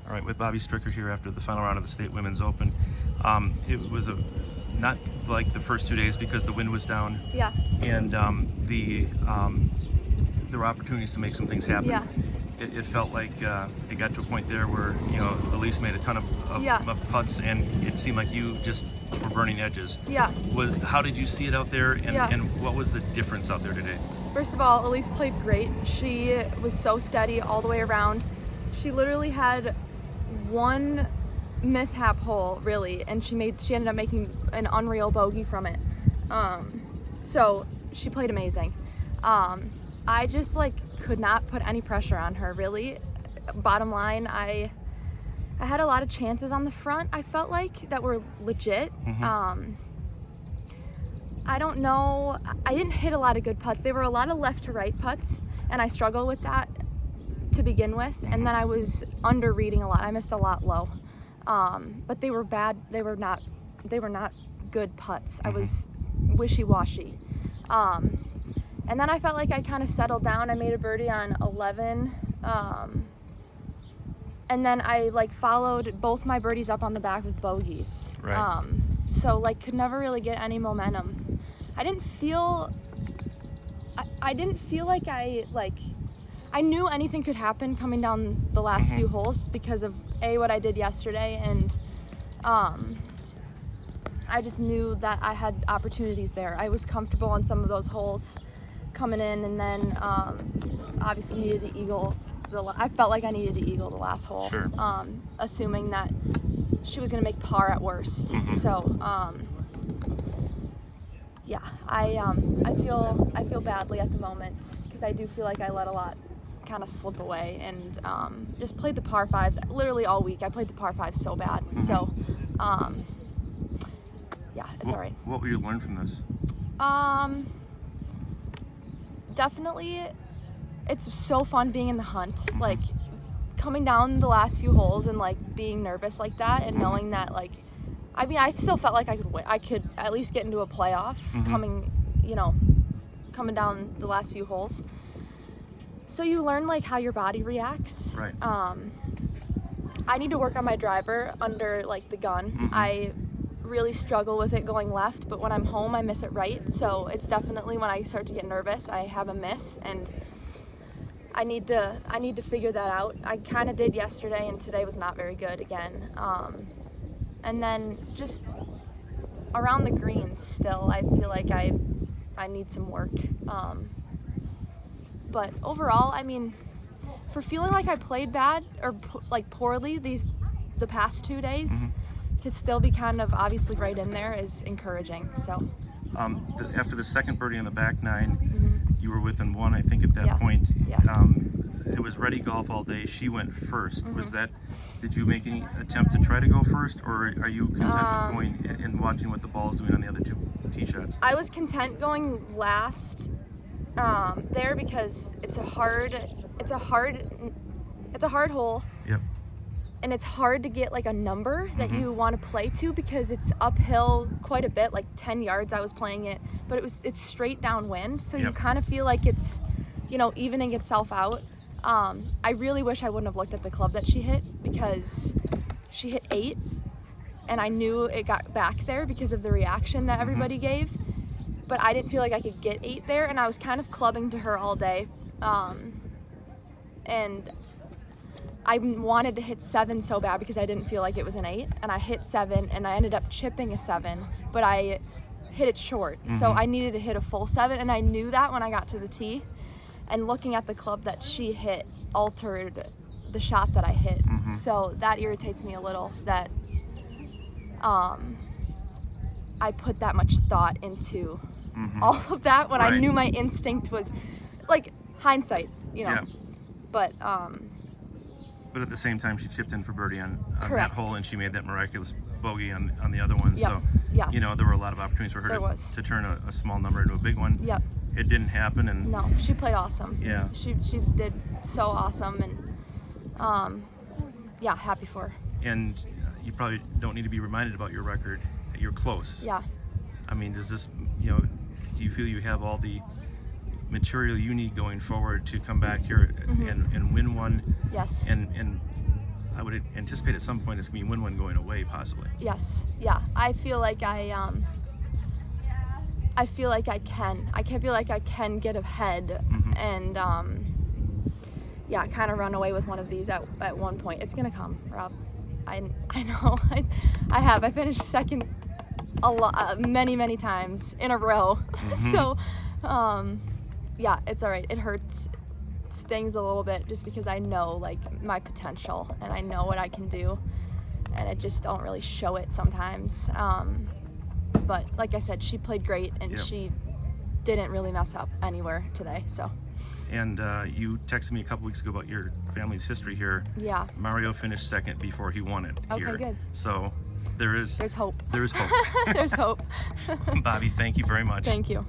All right, with Bobbi Stricker here after the final round of the State Women's Open. It was not like the first 2 days because the wind was down. Yeah. And there were opportunities to make some things happen. Yeah. It felt like it got to a point there where Elise made a ton of putts, and it seemed like you just were burning edges. Yeah. How did you see it out there, and, Yeah. and what was the difference out there today? First of all, Elise played great. She was so steady all the way around. She literally had one mishap hole, really, and she ended up making an unreal bogey from it. So she played amazing. I just could not put any pressure on her, really. Bottom line, I had a lot of chances on the front, I felt like, that were legit. Mm-hmm. I don't know, I didn't hit a lot of good putts. There were a lot of left to right putts, and I struggled with that to begin with. And then I was under reading a lot. I missed a lot low. But they were bad. They were not good putts. I was wishy-washy. And then I felt like I kind of settled down. I made a birdie on 11. And then I followed both my birdies up on the back with bogeys. Right. So could never really get any momentum. I didn't feel like I knew anything could happen coming down the last few holes because of what I did yesterday, and I just knew that I had opportunities there. I was comfortable on some of those holes coming in, and then obviously needed to eagle. I felt like I needed to eagle the last hole, Sure. Assuming that she was going to make par at worst. So yeah, I feel badly at the moment because I do feel like I let a lot kind of slip away, and just played the par fives literally all week. I played the par fives so bad. So yeah, it's all right. What will you learn from this? Definitely, it's so fun being in the hunt. Coming down the last few holes and being nervous like that, and knowing that I still felt like I could win. I could at least get into a playoff coming down the last few holes. So you learn how your body reacts. Right. I need to work on my driver under the gun. I really struggle with it going left, but when I'm home I miss it right. So it's definitely when I start to get nervous, I have a miss, and I need to figure that out. I kind of did yesterday, and today was not very good again. And then just around the greens still, I feel like I need some work. But overall, I mean, for feeling like I played bad or poorly the past 2 days, to still be kind of obviously right in there is encouraging. So after the second birdie on the back nine, you were within one, I think, at that point. Yeah. It was ready golf all day. She went first. Did you make any attempt to try to go first, or are you content with going and watching what the ball's doing on the other two tee shots? I was content going last there because it's a hard hole. Yep. And it's hard to get a number that you want to play to because it's uphill quite a bit, 10 yards I was playing it, but it's straight downwind, so you kind of feel like it's evening itself out. I really wish I wouldn't have looked at the club that she hit, because she hit 8 and I knew it got back there because of the reaction that everybody gave, but I didn't feel like I could get 8 there, and I was kind of clubbing to her all day, and I wanted to hit 7 so bad because I didn't feel like it was an 8, and I hit 7, and I ended up chipping a 7, but I hit it short. So I needed to hit a full 7, and I knew that when I got to the tee, and looking at the club that she hit altered the shot that I hit. So that irritates me a little, that I put that much thought into all of that when I knew my instinct was hindsight, but at the same time, she chipped in for birdie on that Correct. hole, and she made that miraculous bogey on the other one. Yep. So, Yeah. there were a lot of opportunities for her to turn a small number into a big one. Yep. It didn't happen, and No, she played awesome. Yeah. She did so awesome, and yeah, happy for her. And you probably don't need to be reminded about your record. You're close. Yeah. I mean, does this, do you feel you have all the material you need going forward to come back here and win one? Yes. And I would anticipate at some point it's gonna be win-win going away, possibly. Yes, yeah. I feel like I feel like I can. I can feel like I can get ahead and yeah, kind of run away with one of these at one point. It's gonna come, Rob. I know. I have. I finished second a lot, many times in a row. So, yeah, it's all right. It hurts, it stings a little bit just because I know like my potential and I know what I can do, and I just don't really show it sometimes. But like I said, she played great and she didn't really mess up anywhere today. So. And you texted me a couple weeks ago about your family's history here. Yeah. Mario finished second before he won it here. Okay, good. So there's hope. There is hope. There's hope. Bobbi, thank you very much. Thank you.